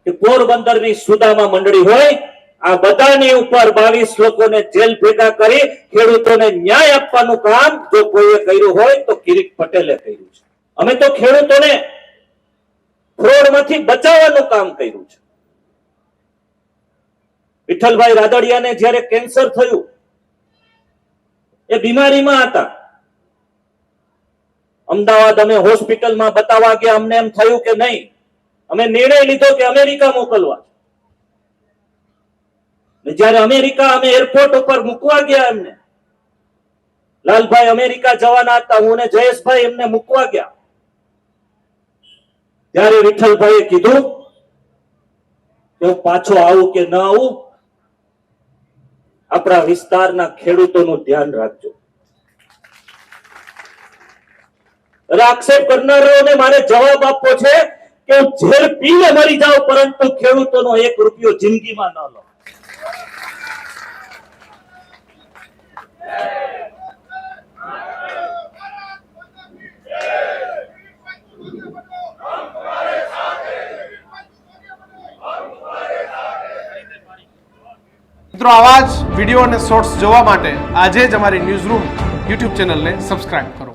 કે પોરબંદરની સુદામા મંડળી હોય, આ બધાની ઉપર 22 લોકોને જેલ ભેગા કરી ખેડૂતોને ન્યાય આપવાનું કામ જો કોઈએ કર્યું હોય તો કિરીટ પટેલે કર્યું છે. અમે તો ખેડૂતોને ફ્રોડમાંથી બચાવવાનું કામ કર્યું છે. વિઠ્ઠલભાઈ રાદડિયાને જ્યારે કેન્સર થયું, એ બીમારીમાં હતા, અમદાવાદ અમે હોસ્પિટલમાં બતાવવા ગયા, અમને એમ થયું કે નહીં, અમે નિર્ણય લીધો કે અમેરિકા મોકલવા. જ્યારે અમેરિકા અમે એરપોર્ટ ઉપર મૂકવા ગયા, એમને લાલભાઈ અમેરિકા જવાના હતા, હું અને જયેશભાઈ એમને મૂકવા ગયા, ત્યારે વિઠ્ઠલભાઈએ કીધું કે પાછો આવું કે ન આવું, આપણા વિસ્તારના ખેડૂતોનું ધ્યાન રાખજો. આક્ષેપ કરનારાઓને મારે જવાબ આપવો છે કે હું ઝેર પીને મરી જાઉં, પરંતુ ખેડૂતોનો 1 રૂપિયો જિંદગીમાં ન લો. મિત્રો, આવા જ વિડીયો અને શોર્ટ્સ જોવા માટે આજે જ અમારી ન્યૂઝ રૂમ યુટ્યુબ ચેનલને સબસ્ક્રાઇબ કરો.